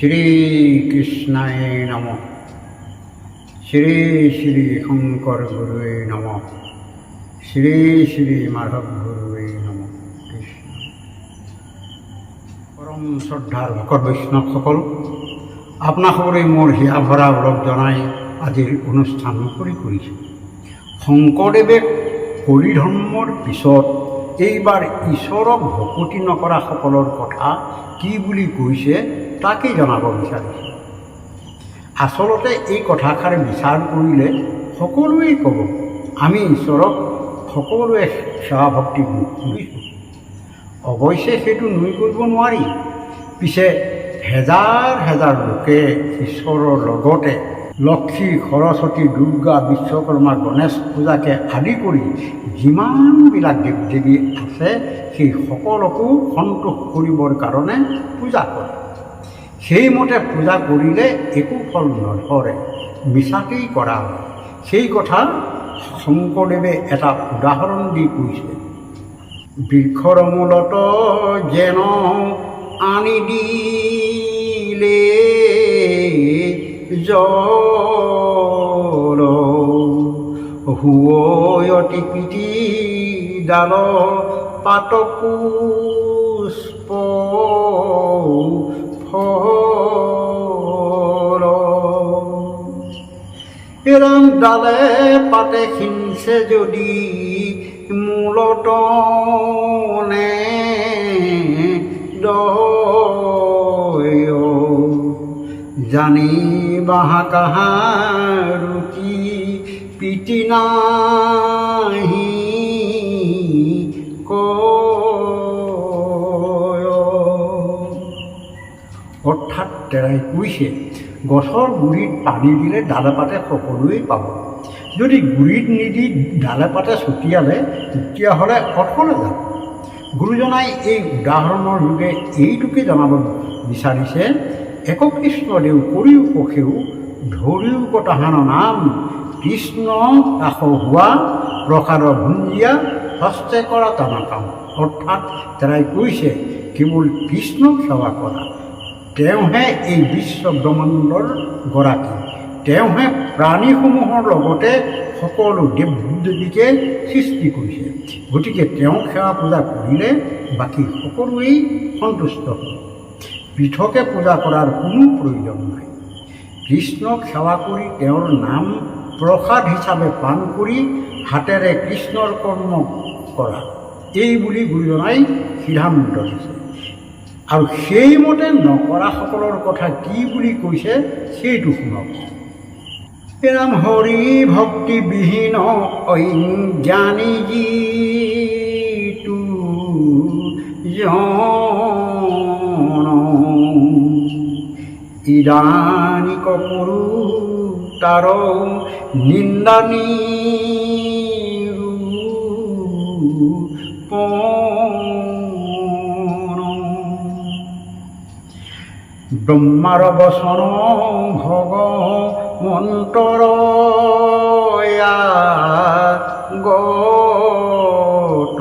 শ্ৰীকৃষ্ণায় নমঃ। শ্ৰী শ্ৰী শঙ্কৰ গুৰুয়ে নমঃ। শ্ৰী শ্ৰী মাধৱ গুৰুৱে নমঃ। কৃষ্ণ। পৰম শ্ৰদ্ধাৰ ভকত বৈষ্ণৱসকল, আপোনাসকলে মোৰ হিয়া ভৰা অলপ জনাই আজিৰ অনুষ্ঠান মুকলি কৰিছোঁ। শংকৰদেৱে কলি ধৰ্মৰ পিছত এইবাৰ ঈশ্বৰক ভকতি নকৰাসকলৰ কথা কি বুলি কৈছে তাকেই জনাব বিচাৰিছোঁ। আচলতে এই কথাষাৰ বিচাৰ কৰিলে সকলোৱেই ক'ব, আমি ঈশ্বৰক সকলোৱে সেৱা ভক্তি কৰিছোঁ। অৱশ্যে সেইটো নুই কৰিব নোৱাৰি। পিছে হেজাৰ হেজাৰ লোকে ঈশ্বৰৰ লগতে লক্ষ্মী, সৰস্বতী, দুৰ্গা, বিশ্বকৰ্মা, গণেশ পূজাকে আদি কৰি যিমানবিলাক দেৱ দেৱী আছে সেই সকলোকো সন্তোষ কৰিবৰ কাৰণে পূজা কৰে। সেইমতে পূজা কৰিলে একো ফল নধৰে, মিছাকেই কৰা হয়। সেই কথা শংকৰদেৱে এটা উদাহৰণ দি কৈছে। বৃক্ষৰ মূলত যেন আনি দিলে জল, হুৱয়তি পিতি ডাল পাত পুষ্প ফল। এরম ডালে পাতে সিঞ্চে যদি মূলত নে জানি বাহা কাহা রুচি পিতি নাহি কয়। অৰ্থাৎ তেৰাই কৈছে, গছৰ গুৰিত পানী দিলে ডালে পাতে সকলোৱেই পাব। যদি গুৰিত নিদি ডালে পাতে ছটিয়ালে তেতিয়াহ'লে অথলে যাব। গুৰুজনাই এই উদাহৰণৰ যোগে এইটোকে জনাব বিচাৰিছে, এক কৃষ্ণদেউ কৰিও পখেও ধৰিও কটাহান নাম, কৃষ্ণ কাষ হোৱা প্ৰসাদ ভুঞ্জিয়া হস্তে কৰা টানা কাম। অৰ্থাৎ তেৰাই কৈছে, কেৱল কৃষ্ণক সেৱা কৰা, তেওঁহে এই বিশ্ব ব্ৰহ্মাণ্ডৰ গৰাকী, তেওঁহে প্ৰাণীসমূহৰ লগতে সকলো দেৱ দেৱীকে সৃষ্টি কৰিছে। গতিকে তেওঁক সেৱা পূজা কৰিলে বাকী সকলোৱেই সন্তুষ্ট হ'ব। পৃথকে পূজা কৰাৰ কোনো প্ৰয়োজন নাই। কৃষ্ণক সেৱা কৰি তেওঁৰ নাম প্ৰসাদ হিচাপে পান কৰি হাতেৰে কৃষ্ণৰ কৰ্ম কৰা, এই বুলি গুৰুজনাই সিদ্ধান্ত দিছে। আৰু সেইমতে নকৰাসকলৰ কথা কি বুলি কৈছে সেইটো শুনক। এৰাম হৰি ভক্তি বিহীন জ্ঞানী যিটো জন, ইদানিক পুৰু তাৰ নিন্দা ব্ৰহ্মাৰ বচন ভগৱন্তৰ গত,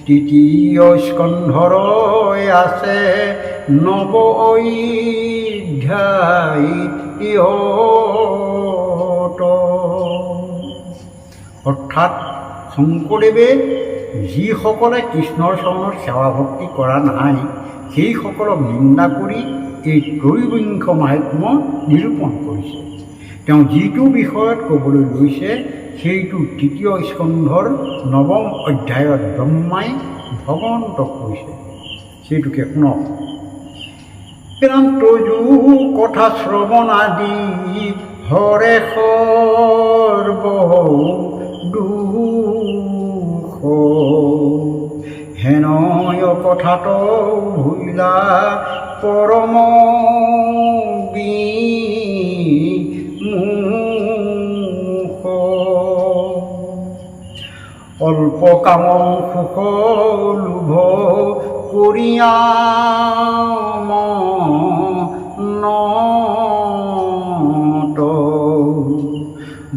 তৃতীয় স্কন্ধৰ আছে নৱ অধ্যায়। অৰ্থাৎ শংকৰদেৱে যিসকলে কৃষ্ণৰ চৰণত সেৱা ভক্তি কৰা নাই সেইসকলক নিন্দা কৰি এই ত্ৰয়োবিংশ মাহাত্ম্য নিৰূপণ কৰিছে। তেওঁ যিটো বিষয়ত ক'বলৈ লৈছে সেইটো তৃতীয় স্কন্ধৰ নৱম অধ্যায়ত ব্ৰহ্মাই ভগৱন্তক কৈছে। সেইটোকে শুনক। তজু কথা শ্ৰৱণ আদি হৰে সৰ্ব দুখ, হেনয় কথাত ভুলা পৰম বিমুখ, অল্প কাম সুখ লোভ কৰিয়া মনত,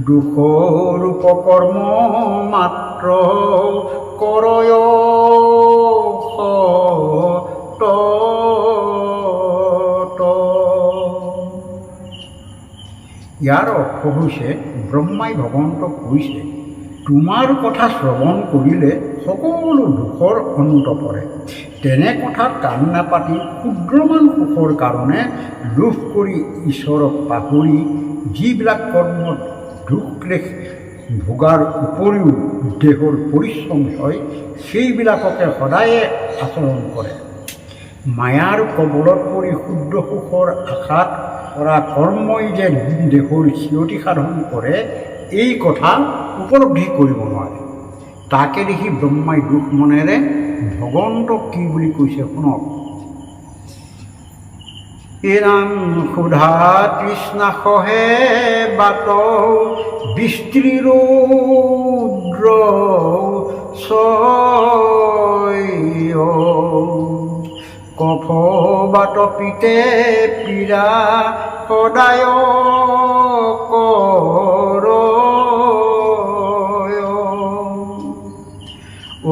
দুখৰূপ কৰ্ম মাত্ৰ কৰয় ইয়াৰ অৰ্থ হৈছে ব্ৰহ্মাই ভগৱন্তক কৈছে, তোমাৰ কথা শ্ৰৱণ কৰিলে সকলো দুখৰ অন্ত পৰে। তেনে কথাত কাণ নাপাতি ক্ষুদ্ৰমান সুখৰ কাৰণে লোভ কৰি ঈশ্বৰক পাহৰি যিবিলাক কৰ্মত দুখ ক্লেশ ভোগাৰ উপৰিও দেহৰ পৰিশ্ৰম হয়, সেইবিলাককে সদায়ে আচৰণ কৰে। মায়াৰ কবলত পৰি ক্ষুদ্ৰ সুখৰ আশাত কৰা কৰ্মই যে দেহৰ ক্ষতি সাধন কৰে, এই কথা উপলব্ধি কৰিব নোৱাৰে। তাকে দেখি ব্ৰহ্মাই দুখ মনেৰে ভগৱন্তক কি বুলি কৈছে শুনক। এৰাম সুধা তৃষ্ণা সহে বাট বিস্তীৰ্ণ কফ বাট পিতে পীড়া সদায় কৰ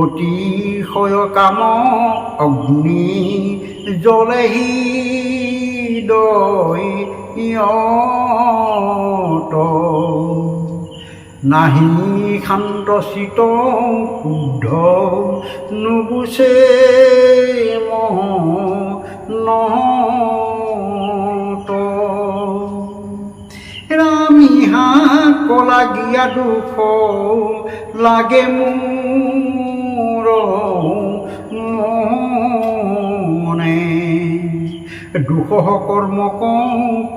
অতিশয় কাম অগ্নি জ্বলেহি দয়ত নাহি শান্ত চিত শুদ্ধ নুগুচে মনত ৰামিহা কলা গিয়া দুখ লাগে মোৰ মনে দুখ কৰ্ম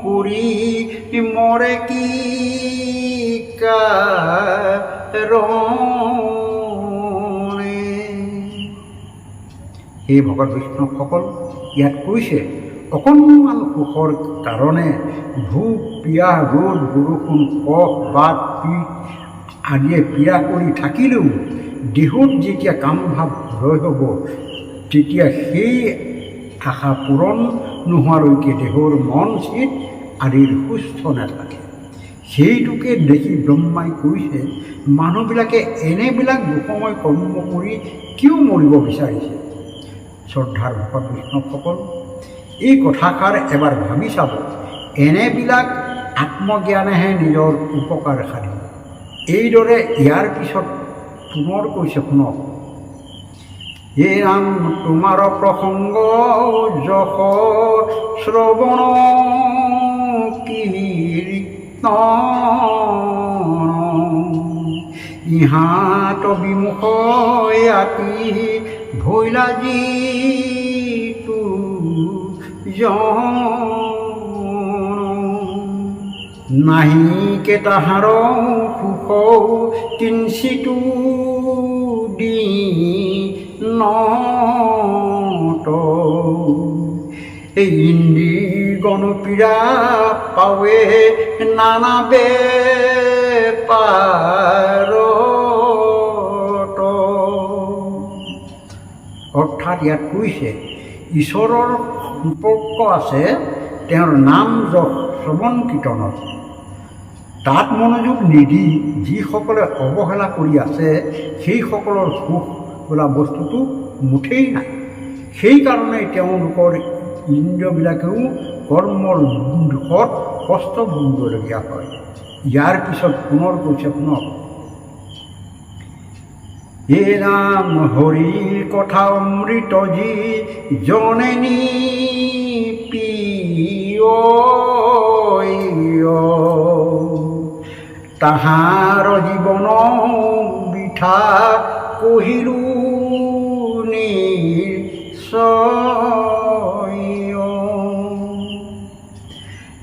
কৰি মৰে কি কাৰণে। এই ভগত বৈষ্ণৱসকল ইয়াত কৈছে, অকণমান সুখৰ কাৰণে ভোক পিয়াহ ৰ'দ বৰষুণ কফ বাত পিঠ আদিয়ে পীড়া কৰি থাকিলেও দেহত যেতিয়া কামভাৱ ৰৈ হ'ব, তেতিয়া সেই আশা পূৰণ নোহোৱালৈকে দেহৰ মন চিত আদিৰ সুস্থ নাথাকে। সেইটোকে দেখি ব্ৰহ্মাই কৈছে, মানুহবিলাকে এনেবিলাক দুসময় কৰ্ম কৰি কিয় মৰিব বিচাৰিছে। শ্ৰদ্ধাৰ ভকত বৈষ্ণৱসকল, এই কথাষাৰ এবাৰ ভাবি চাব। এনেবিলাক আত্মজ্ঞানেহে নিজৰ উপকাৰ সাধিব। এইদৰে ইয়াৰ পিছত পুনৰ কৈছে শুনক। হে ৰাম তোমাৰ প্ৰসংগ যশ শ্ৰৱণ কীৰ্তন ইহাত বিমুখ আতি ভৈলা যিটো নাহি কে তাহাৰ সুখ কিঞ্চিতো দিনত এই ইন্দ্ৰী গণপীড়া পাৱে নানা বেপাৰত। অৰ্থাৎ ইয়াত কৈছে, ঈশ্বৰৰ সম্পৰ্ক আছে তেওঁৰ নাম যশ শ্ৰৱণ কীৰ্তনত। তাত মনোযোগ নিদি যিসকলে অৱহেলা কৰি আছে, সেইসকলৰ সুখ বোলা বস্তুটো মুঠেই নাই। সেইকাৰণে তেওঁলোকৰ ইন্দ্ৰিয়বিলাকেও কৰ্মৰ দুখত কষ্ট ভুগিবলগীয়া হয়। ইয়াৰ পিছত পুনৰ কৈছে শুনক। হে ৰাম হৰিৰ কথা অমৃত যি জনে নিপিয় তাহাৰ জীৱন বৃথা কহিলো নিশ্চয়।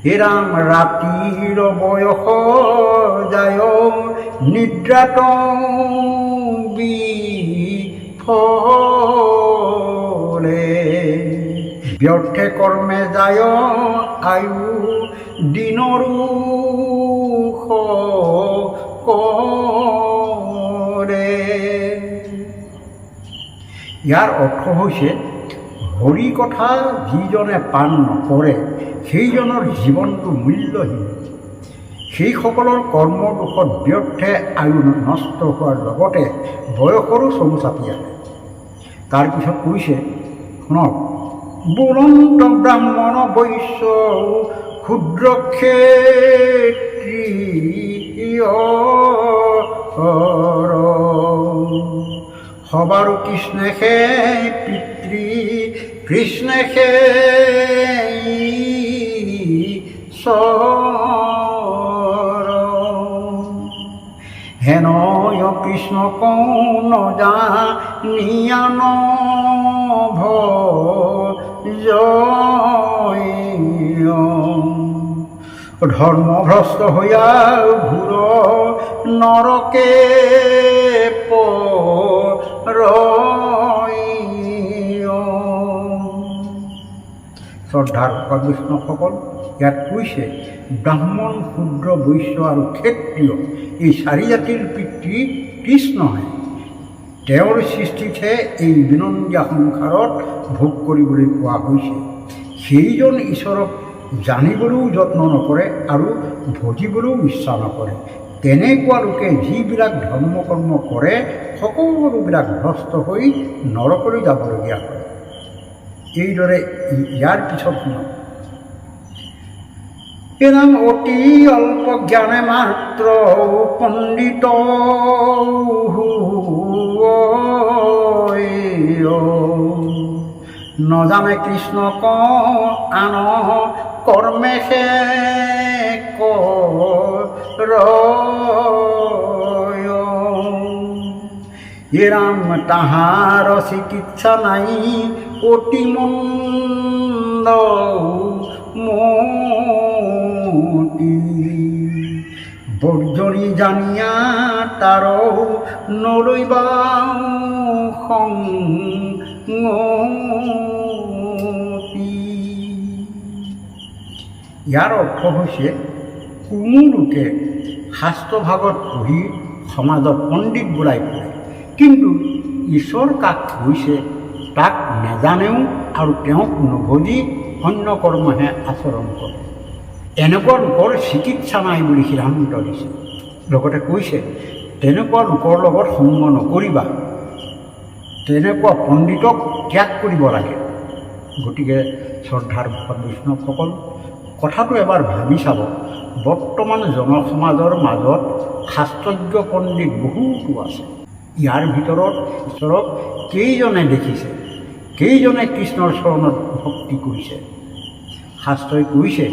হে ৰাম ৰাতিৰ বয়স যায় নিদ্ৰাত বিফলে ব্যৰ্থে কৰ্মে যায় আয়ু দিনৰো কৰে। ইয়াৰ অৰ্থ হৈছে, হৰি কথা যিজনে পান নকৰে সেইজনৰ জীৱনটো মূল্যহীন। সেইসকলৰ কৰ্মৰ দুখত ব্যৰ্থে আয়ু নষ্ট হোৱাৰ লগতে বয়সৰো চমু চাপি আহে। তাৰপিছত কৈছে শুনক। বুলন্ত ব্ৰাহ্মণ বৈশ্য ক্ষুদ্ৰ ক্ষেত্ৰ সবারও কৃষ্ণে সে পিতৃ কৃষ্ণে সে হেনয় কৃষ্ণ কৌন জানিয়ান ধর্মভ্রষ্ট হইয়া ঘুর নরকে শ্ৰদ্ধাৰ বৈষ্ণৱসকল, ইয়াত কৈছে ব্ৰাহ্মণ, শূদ্ৰ, বৈশ্য আৰু ক্ষত্ৰিয় এই চাৰি জাতিৰ পিতৃ কৃষ্ণহে। তেওঁৰ সৃষ্টিতহে এই বিনন্দীয়া সংসাৰত ভোগ কৰিবলৈ পোৱা হৈছে। সেইজন ঈশ্বৰক জানিবলৈও যত্ন নকৰে আৰু ভজিবলৈও ইচ্ছা নকৰে। তেনেকুৱা লোকে যিবিলাক ধৰ্ম কৰ্ম কৰে সকলোবিলাক ভ্ৰষ্ট হৈ নৰকলৈ যাবলগীয়া হয়। এইদৰে ইয়াৰ পিছত শুনক, এনাম অতি অল্প জ্ঞানে মাত্ৰ পণ্ডিত নজানে কৃষ্ণ ক আন কৰ্মে সে এৰাম তাহাৰ চিকিৎসা নাই অতি মন্দ মতি বৰ্জনী জানিয়া তাৰ নৰৈবা ইয়াৰ অৰ্থ হৈছে কোনো লোকে শাস্ত্ৰভাগত পঢ়ি সমাজত পণ্ডিত বোলাই পৰে, কিন্তু ঈশ্বৰ কাক হৈছে তাক নাজানেও আৰু তেওঁক নভজি অন্য কৰ্মহে আচৰণ কৰে। এনেকুৱা লোকৰ চিকিৎসা নাই বুলি সিদ্ধান্ত দিছে। লগতে কৈছে তেনেকুৱা লোকৰ লগত সংগ নকৰিবা, তেনেকুৱা পণ্ডিতক ত্যাগ কৰিব লাগে। গতিকে শ্ৰদ্ধাৰ ভকত বৈষ্ণৱসকল, কথাটো এবাৰ ভাবি চাব। বৰ্তমান জনসমাজৰ মাজত শাস্ত্ৰজ্ঞ পণ্ডিত বহুতো আছে। ইয়াৰ ভিতৰত ঈশ্বৰক কেইজনে দেখিছে, কেইজনে কৃষ্ণৰ চৰণত ভক্তি কৰিছে? শাস্ত্ৰই কৈছে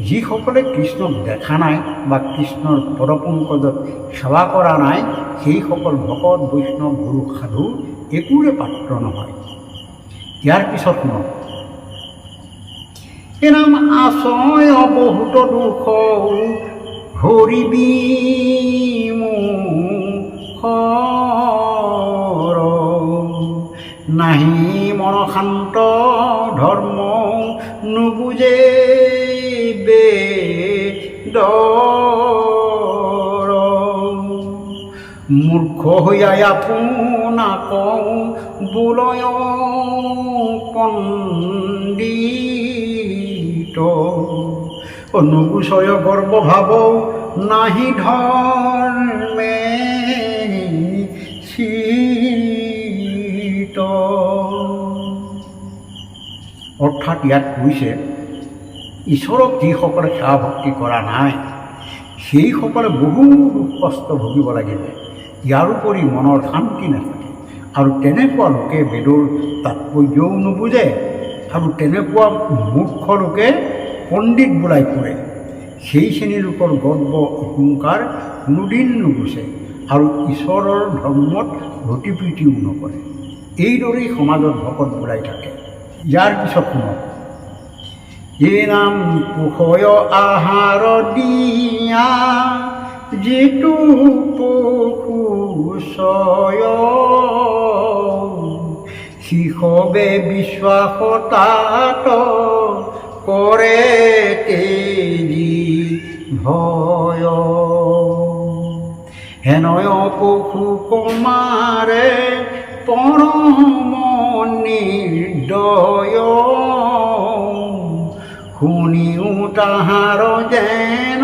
যিসকলে কৃষ্ণক দেখা নাই বা কৃষ্ণৰ পদপংকজত সেৱা কৰা নাই সেইসকল ভকত বৈষ্ণৱ গুৰু সাধু একোৰে পাত্ৰ নহয়। ইয়াৰ পিছত শুনক, এনাম আশয় বহুত দুখ হৰিবি নাহি মন শান্ত ধৰ্ম নুবুজে বেদৰ মূৰ্খ হৈয়াই আপোনাক বোলয় পণ্ডিত নুগুচয় গৰ্বভাৱ নাহি ধৰ্মে অৰ্থাৎ ইয়াত কৈছে ঈশ্বৰক যিসকলে সেৱা ভক্তি কৰা নাই সেইসকলে বহু দুখ কষ্ট ভুগিব লাগিব। ইয়াৰোপৰি মনৰ শান্তি নাথাকে আৰু তেনেকুৱা লোকে বেদৰ তাৎপৰ্যও নুবুজে আৰু তেনেকুৱা মূৰ্খ লোকে পণ্ডিত বোলাই ফুৰে। সেই শ্ৰেণীৰ লোকৰ গৰ্ব অহংকাৰ কোনোদিন নুগুচে আৰু ঈশ্বৰৰ ধৰ্মত ৰতি প্ৰীতিও নকৰে। এইদৰেই সমাজত ভকত বোলাই থাকে। ইয়াৰ পিছত শুনক, এই নাম পোষয় আহাৰ দিয়া যিটো পশুচয় শিশৱে বিশ্বাসতাত কৰে তেজি ভয় হেনয় পশু কমাৰে পৰম নিৰ্দয় শুনিও তাহাৰ যেন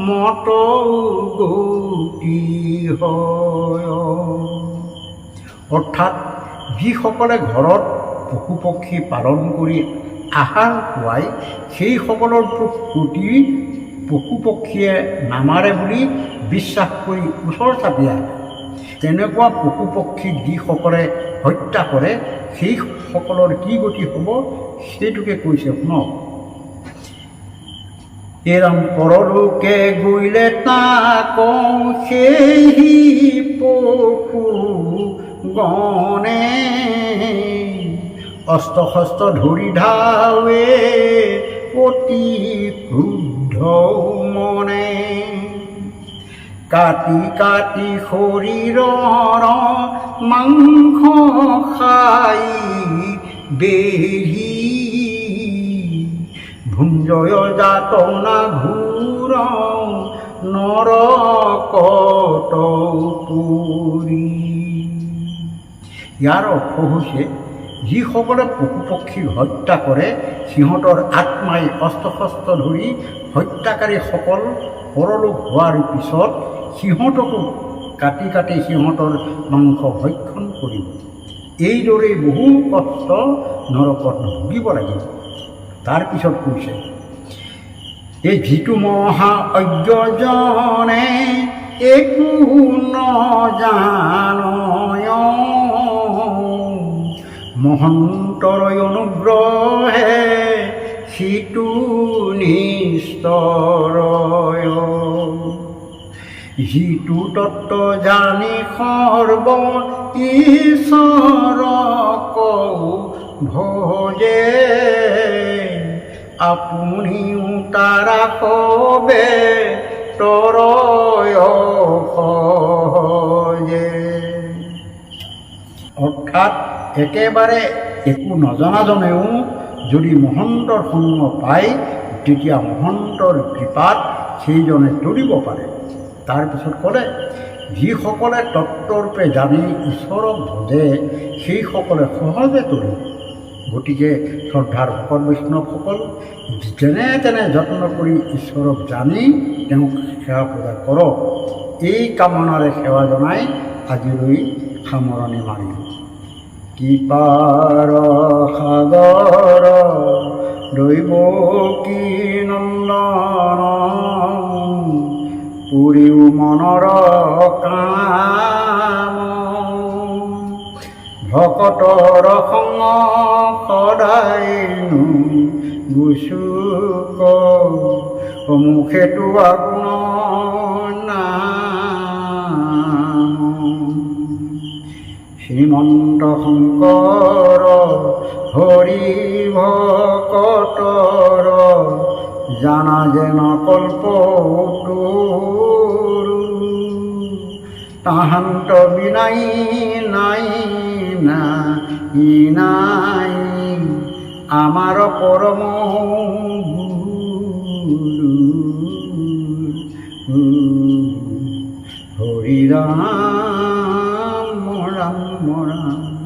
মত গতি হয়। অৰ্থাৎ যিসকলে ঘৰত পশু পক্ষী পালন কৰি আহাৰ খুৱাই সেইসকলৰ প্ৰতি পশু পক্ষীয়ে নামাৰে বুলি বিশ্বাস কৰি ওচৰ চাপি আহে। তেনেকুৱা পশু পক্ষীক যিসকলে হত্যা কৰে সেইসকলৰ কি গতি হ'ব সেইটোকে কৈছে শুনক। এৰম পৰলোকে গৈলে তাক সেই পশু গণে, অস্ত্ৰ শস্ত্ৰ ধৰি ধাৱে অতি ক্ৰুদ্ধ মনে। কাটি কাটি শৰীৰৰ মাংস খাই বেহি, ভুঞ্জয় যাতনা ঘূৰ নৰকত পুৰি। ইয়াৰ অৰ্থ হৈছে যিসকলে পশু পক্ষীক হত্যা কৰে সিহঁতৰ আত্মাই অস্ত্ৰ শস্ত্ৰ ধৰি হত্যাকাৰীসকল পৰলোক হোৱাৰ পিছত সিহঁতকো কাটি কাটি সিহঁতৰ মাংস ভক্ষণ কৰিব। এইদৰে বহু কষ্ট নৰকত ভুগিব লাগিব। তাৰপিছত কৈছে, এই যিটো মহা অজ্ঞজনে একো নজানয়, মহন্তৰ অনুগ্ৰহে সিটো নিস্তৰয়। যিটো তত্ত্ব জানি সৰ্ব ঈশ্বৰক ভজে, আপুনিও তাৰা কবে তৰয় সহজে। অৰ্থাৎ একেবাৰে একো নজনাজনেও যদি মহন্তৰ সংগ পায় তেতিয়া মহন্তৰ কৃপাত সেইজনে তৰিব পাৰে। তাৰপিছত ক'লে, যিসকলে তত্ত্বৰূপে জানি ঈশ্বৰক ভজে সেইসকলে সহজে তৰিব। গতিকে শ্ৰদ্ধাৰ ভকত বৈষ্ণৱসকল, যেনে তেনে যত্ন কৰি ঈশ্বৰক জানি তেওঁক সেৱা পূজা কৰক। এই কামনাৰে সেৱা জনাই আজিলৈ সামৰণি মাৰিলোঁ। কৃপাৰ সাগৰ দৈৱকী নন্দন, পুৰিও মনৰ কাম, ভকতৰ সং সদায়নো গুচুক, মুখেতো আগুণ নাম। শ্ৰীমন্ত শংকৰ হৰি ভকতৰ, জানা যেন কল্পতৰু, তাহান্ত বিনাই নাই নাই আমাৰ পৰম গুৰু। হৰি ৰাম ৰাম ৰাম।